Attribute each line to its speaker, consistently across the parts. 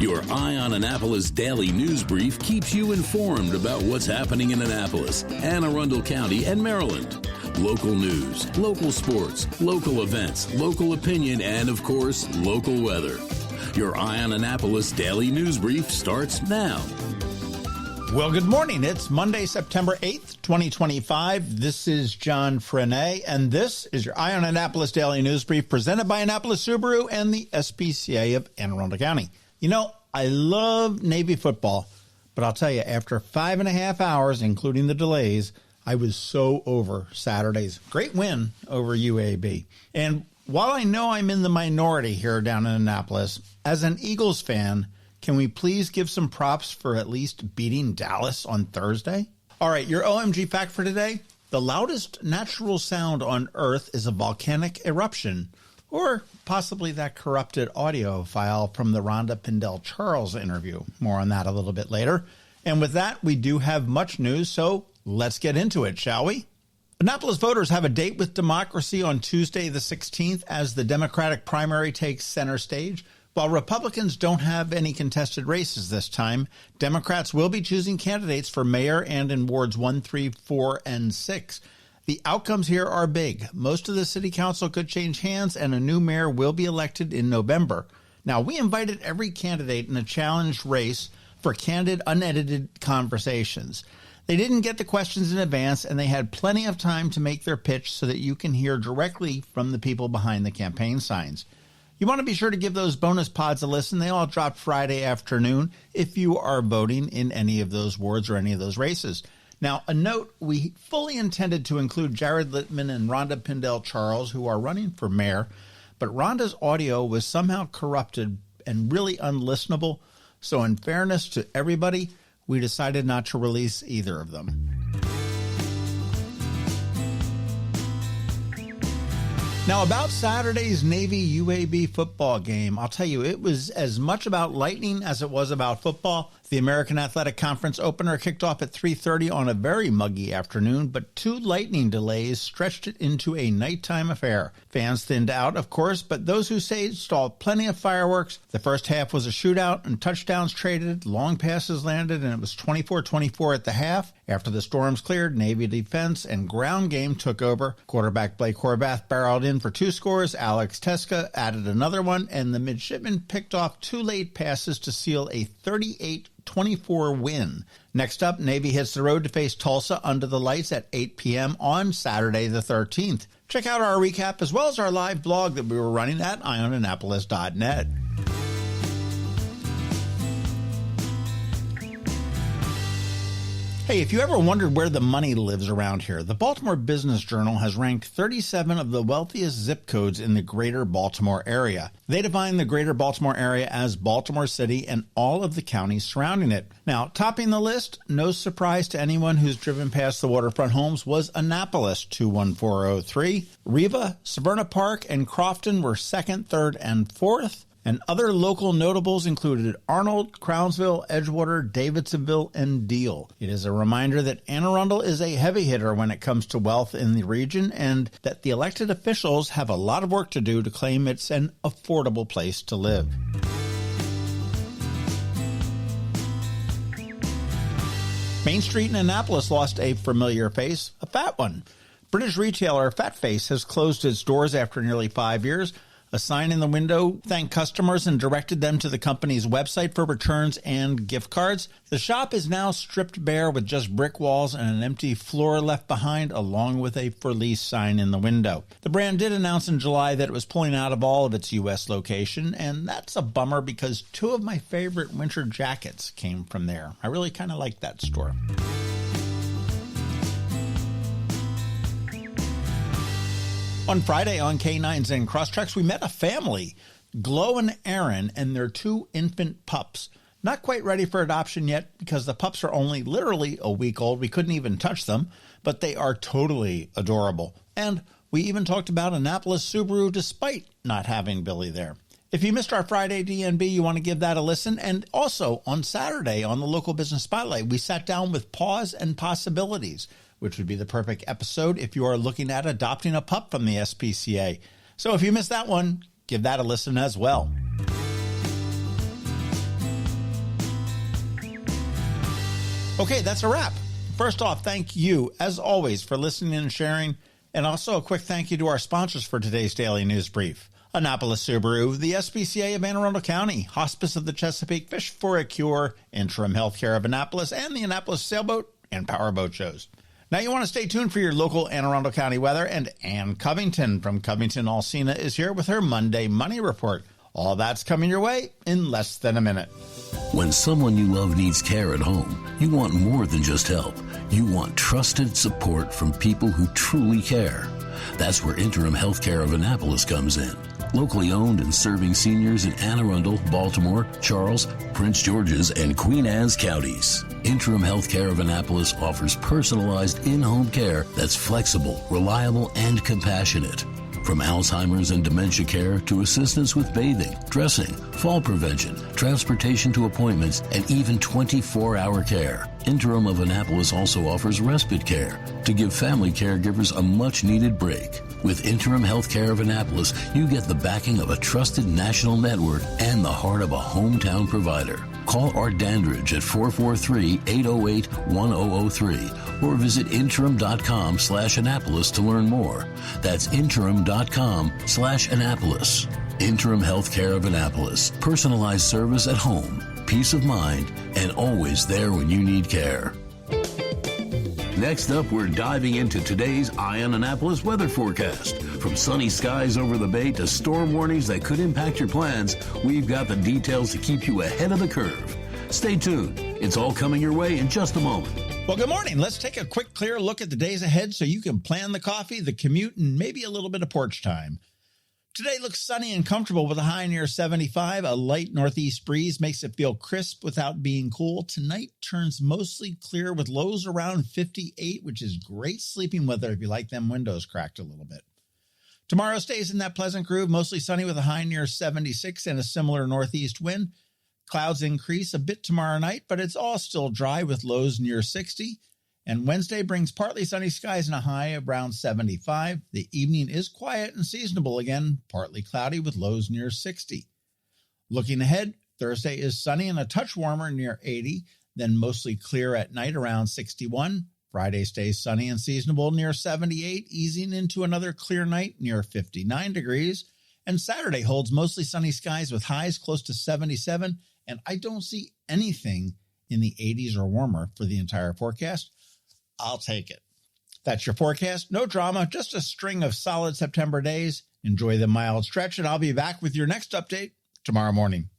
Speaker 1: Your Eye on Annapolis daily news brief keeps you informed about what's happening in Annapolis, Anne Arundel County, and Maryland. Local news, local sports, local events, local opinion, and, of course, local weather. Your Eye on Annapolis daily news brief starts now.
Speaker 2: Well, good morning. It's Monday, September 8th, 2025. This is John Frenaye, and this is your Eye on Annapolis daily news brief presented by Annapolis Subaru and the SPCA of Anne Arundel County. You know, I love Navy football, but I'll tell you, after 5.5 hours, including the delays, I was so over Saturday's great win over UAB. And while I know I'm in the minority here down in Annapolis, as an Eagles fan, can we please give some props for at least beating Dallas on Thursday? All right, your OMG fact for today. The loudest natural sound on Earth is a volcanic eruption, or possibly that corrupted audio file from the Rhonda Pindell-Charles interview. More on that a little bit later. And with that, we do have much news, so let's get into it, shall we? Annapolis voters have a date with democracy on Tuesday the 16th as the Democratic primary takes center stage. While Republicans don't have any contested races this time, Democrats will be choosing candidates for mayor and in wards 1, 3, 4, and 6. The outcomes here are big. Most of the city council could change hands, and a new mayor will be elected in November. Now, we invited every candidate in a challenge race for candid, unedited conversations. They didn't get the questions in advance, and they had plenty of time to make their pitch so that you can hear directly from the people behind the campaign signs. You want to be sure to give those bonus pods a listen. They all drop Friday afternoon if you are voting in any of those wards or any of those races. Now, a note, we fully intended to include Jared Littman and Rhonda Pindell-Charles, who are running for mayor, but Rhonda's audio was somehow corrupted and really unlistenable, so in fairness to everybody, we decided not to release either of them. Now, about Saturday's Navy UAB football game, I'll tell you, it was as much about lightning as it was about football. The American Athletic Conference opener kicked off at 3:30 on a very muggy afternoon, but 2 lightning delays stretched it into a nighttime affair. Fans thinned out, of course, but those who stayed saw plenty of fireworks. The first half was a shootout, and touchdowns traded, long passes landed, and it was 24-24 at the half. After the storms cleared, Navy defense and ground game took over. Quarterback Blake Horvath barreled in for 2 scores. Alex Teska added another one, and the midshipman picked off 2 late passes to seal a 38-24 win. Next up, Navy hits the road to face Tulsa under the lights at 8 p.m. on Saturday the 13th. Check out our recap as well as our live blog that we were running at eyeonannapolis.net. Hey, if you ever wondered where the money lives around here, the Baltimore Business Journal has ranked 37 of the wealthiest zip codes in the Greater Baltimore area. They define the Greater Baltimore area as Baltimore City and all of the counties surrounding it. Now, topping the list, no surprise to anyone who's driven past the waterfront homes, was Annapolis, 21403. Riva, Severna Park, and Crofton were second, third, and fourth. And other local notables included Arnold, Crownsville, Edgewater, Davidsonville, and Deal. It is a reminder that Anne Arundel is a heavy hitter when it comes to wealth in the region, and that the elected officials have a lot of work to do to claim it's an affordable place to live. Main Street in Annapolis lost a familiar face, a fat one. British retailer FatFace has closed its doors after nearly 5 years. A sign in the window thanked customers and directed them to the company's website for returns and gift cards. The shop is now stripped bare with just brick walls and an empty floor left behind, along with a for lease sign in the window. The brand did announce in July that it was pulling out of all of its U.S. location, and that's a bummer because 2 of my favorite winter jackets came from there. I really kind of like that store. On Friday on K9s and Crosstreks, we met a family, Glow and Aaron, and their 2 infant pups. Not quite ready for adoption yet because the pups are only literally a week old. We couldn't even touch them, but they are totally adorable. And we even talked about Annapolis Subaru despite not having Billy there. If you missed our Friday DNB, you want to give that a listen. And also on Saturday on the Local Business Spotlight, we sat down with Pause and Possibilities, which would be the perfect episode if you are looking at adopting a pup from the SPCA. So if you missed that one, give that a listen as well. Okay, that's a wrap. First off, thank you, as always, for listening and sharing. And also a quick thank you to our sponsors for today's Daily News Brief. Annapolis Subaru, the SPCA of Anne Arundel County, Hospice of the Chesapeake, Fish for a Cure, Interim Healthcare of Annapolis, and the Annapolis Sailboat and Powerboat Shows. Now you want to stay tuned for your local Anne Arundel County weather, and Ann Covington from CovingtonAlsina is here with her Monday Money Report. All that's coming your way in less than a minute.
Speaker 1: When someone you love needs care at home, you want more than just help. You want trusted support from people who truly care. That's where Interim Healthcare of Annapolis comes in. Locally owned and serving seniors in Anne Arundel, Baltimore, Charles, Prince George's, and Queen Anne's counties. Interim Healthcare of Annapolis offers personalized in-home care that's flexible, reliable, and compassionate. From Alzheimer's and dementia care to assistance with bathing, dressing, fall prevention, transportation to appointments, and even 24-hour care. Interim of Annapolis also offers respite care to give family caregivers a much-needed break. With Interim Healthcare of Annapolis, you get the backing of a trusted national network and the heart of a hometown provider. Call Art Dandridge at 443-808-1003 or visit interim.com/Annapolis to learn more. That's interim.com/Annapolis. Interim Healthcare of Annapolis. Personalized service at home, peace of mind, and always there when you need care. Next up, we're diving into today's Eye on Annapolis weather forecast. From sunny skies over the bay to storm warnings that could impact your plans, we've got the details to keep you ahead of the curve. Stay tuned. It's all coming your way in just a moment.
Speaker 2: Well, good morning. Let's take a quick, clear look at the days ahead so you can plan the coffee, the commute, and maybe a little bit of porch time. Today looks sunny and comfortable with a high near 75. A light northeast breeze makes it feel crisp without being cool. Tonight turns mostly clear with lows around 58, which is great sleeping weather if you like them windows cracked a little bit. Tomorrow stays in that pleasant groove, mostly sunny with a high near 76 and a similar northeast wind. Clouds increase a bit tomorrow night, but it's all still dry with lows near 60. And Wednesday brings partly sunny skies and a high around 75. The evening is quiet and seasonable again, partly cloudy with lows near 60. Looking ahead, Thursday is sunny and a touch warmer near 80, then mostly clear at night around 61. Friday stays sunny and seasonable near 78, easing into another clear night near 59 degrees. And Saturday holds mostly sunny skies with highs close to 77, and I don't see anything in the 80s or warmer for the entire forecast. I'll take it. That's your forecast. No drama, just a string of solid September days. Enjoy the mild stretch, and I'll be back with your next update tomorrow morning.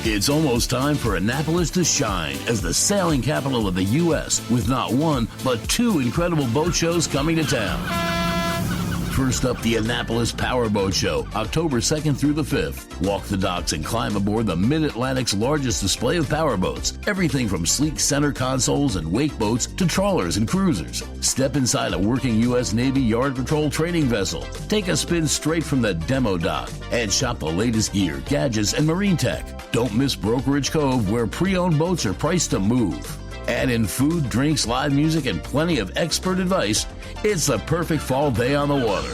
Speaker 1: It's almost time for Annapolis to shine as the sailing capital of the U.S. with not one, but two incredible boat shows coming to town. First up, the Annapolis Powerboat Show, October 2nd through the 5th. Walk the docks and climb aboard the Mid-Atlantic's largest display of powerboats. Everything from sleek center consoles and wake boats to trawlers and cruisers. Step inside a working U.S. Navy Yard Patrol training vessel. Take a spin straight from the demo dock and shop the latest gear, gadgets, and marine tech. Don't miss Brokerage Cove, where pre-owned boats are priced to move. Add in food, drinks, live music, and plenty of expert advice. It's the perfect fall day on the water.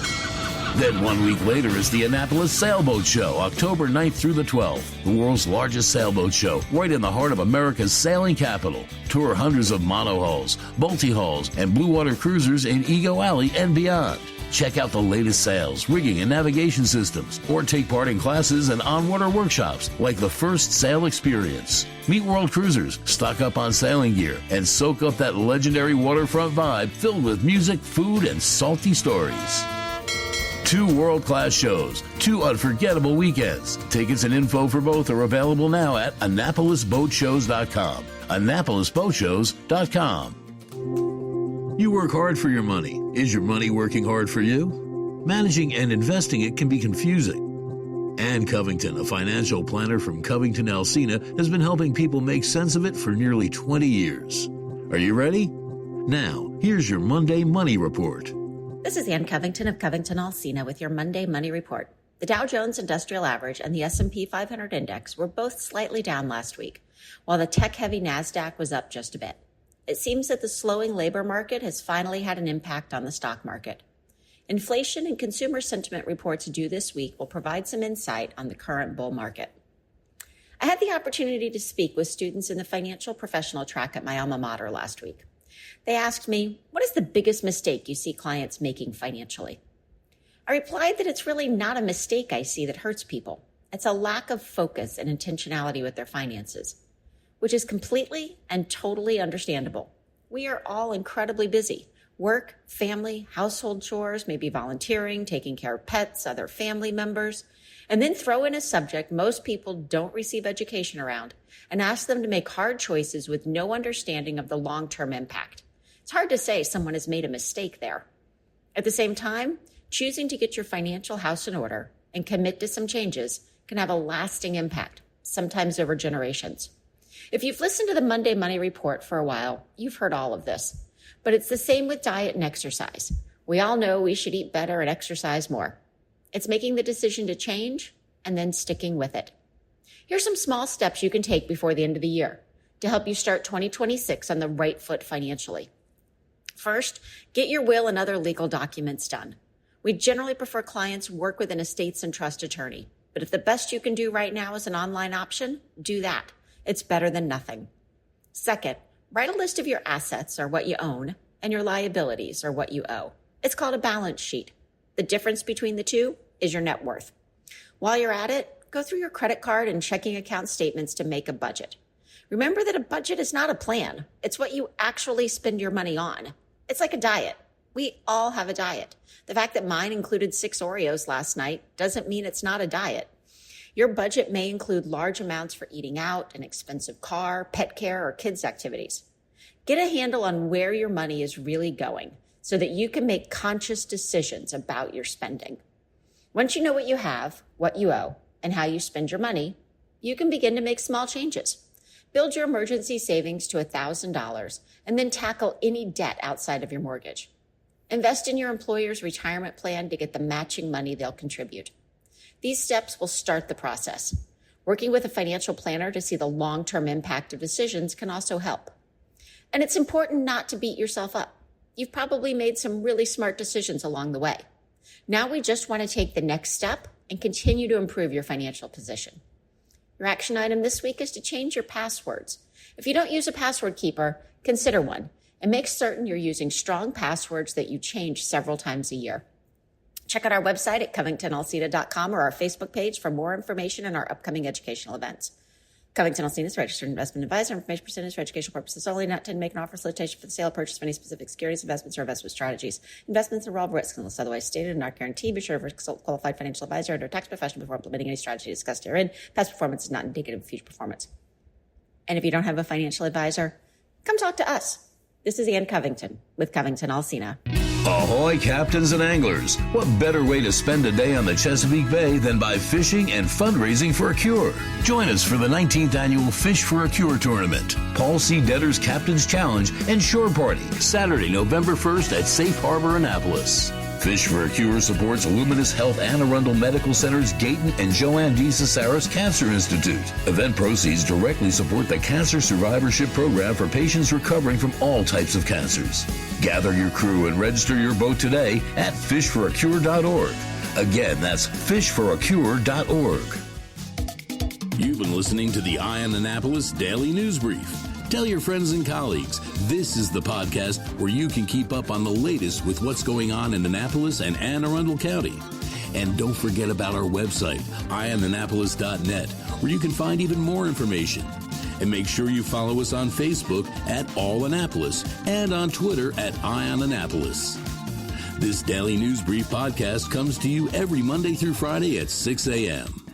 Speaker 1: Then 1 week later is the Annapolis Sailboat Show, October 9th through the 12th. The world's largest sailboat show, right in the heart of America's sailing capital. Tour hundreds of monohulls, multi-hulls, and blue water cruisers in Ego Alley and beyond. Check out the latest sails, rigging, and navigation systems, or take part in classes and on-water workshops like the First Sail Experience. Meet world cruisers, stock up on sailing gear, and soak up that legendary waterfront vibe filled with music, food, and salty stories. 2 world-class shows, 2 unforgettable weekends. Tickets and info for both are available now at AnnapolisBoatShows.com. AnnapolisBoatShows.com. You work hard for your money. Is your money working hard for you? Managing and investing it can be confusing. Ann Covington, a financial planner from CovingtonAlsina, has been helping people make sense of it for nearly 20 years. Are you ready? Now, here's your Monday Money Report.
Speaker 3: This is Ann Covington of CovingtonAlsina with your Monday Money Report. The Dow Jones Industrial Average and the S&P 500 Index were both slightly down last week, while the tech-heavy NASDAQ was up just a bit. It seems that the slowing labor market has finally had an impact on the stock market. Inflation and consumer sentiment reports due this week will provide some insight on the current bull market. I had the opportunity to speak with students in the financial professional track at my alma mater last week. They asked me, what is the biggest mistake you see clients making financially? I replied that it's really not a mistake I see that hurts people. It's a lack of focus and intentionality with their finances, which is completely and totally understandable. We are all incredibly busy. Work, family, household chores, maybe volunteering, taking care of pets, other family members, and then throw in a subject most people don't receive education around and ask them to make hard choices with no understanding of the long-term impact. It's hard to say someone has made a mistake there. At the same time, choosing to get your financial house in order and commit to some changes can have a lasting impact, sometimes over generations. If you've listened to the Monday Money Report for a while, you've heard all of this. But it's the same with diet and exercise. We all know we should eat better and exercise more. It's making the decision to change and then sticking with it. Here's some small steps you can take before the end of the year to help you start 2026 on the right foot financially. First, get your will and other legal documents done. We generally prefer clients work with an estates and trust attorney, but if the best you can do right now is an online option, do that. It's better than nothing. Second, write a list of your assets, or what you own, and your liabilities, or what you owe. It's called a balance sheet. The difference between the two is your net worth. While you're at it, go through your credit card and checking account statements to make a budget. Remember that a budget is not a plan. It's what you actually spend your money on. It's like a diet. We all have a diet. The fact that mine included 6 Oreos last night doesn't mean it's not a diet. Your budget may include large amounts for eating out, an expensive car, pet care, or kids' activities. Get a handle on where your money is really going so that you can make conscious decisions about your spending. Once you know what you have, what you owe, and how you spend your money, you can begin to make small changes. Build your emergency savings to $1,000 and then tackle any debt outside of your mortgage. Invest in your employer's retirement plan to get the matching money they'll contribute. These steps will start the process. Working with a financial planner to see the long-term impact of decisions can also help. And it's important not to beat yourself up. You've probably made some really smart decisions along the way. Now we just want to take the next step and continue to improve your financial position. Your action item this week is to change your passwords. If you don't use a password keeper, consider one and make certain you're using strong passwords that you change several times a year. Check out our website at CovingtonAlsina.com or our Facebook page for more information on our upcoming educational events. CovingtonAlsina is a registered investment advisor. Information presented for educational purposes only, not to make an offer, solicitation for the sale or purchase of any specific securities, investments, or investment strategies. Investments involve risks unless otherwise stated and not guaranteed. Be sure to consult a qualified financial advisor under a tax professional before implementing any strategy discussed herein. Past performance is not indicative of future performance. And if you don't have a financial advisor, come talk to us. This is Ann Covington with CovingtonAlsina.
Speaker 1: Ahoy, captains and anglers. What better way to spend a day on the Chesapeake Bay than by fishing and fundraising for a cure? Join us for the 19th annual Fish for a Cure tournament, Paul C. Detter's Captain's Challenge, and Shore Party, Saturday, November 1st at Safe Harbor, Annapolis. Fish for a Cure supports Luminous Health Anne Arundel Medical Center's Gayton and Joanne D. Cesaris Cancer Institute. Event proceeds directly support the Cancer Survivorship Program for patients recovering from all types of cancers. Gather your crew and register your boat today at fishforacure.org. Again, that's fishforacure.org. You've been listening to the Eye on Annapolis Daily News Brief. Tell your friends and colleagues, this is the podcast where you can keep up on the latest with what's going on in Annapolis and Anne Arundel County. And don't forget about our website, eyeonannapolis.net, where you can find even more information. And make sure you follow us on Facebook at All Annapolis and on Twitter at Eye on Annapolis. This Daily News Brief podcast comes to you every Monday through Friday at 6 a.m.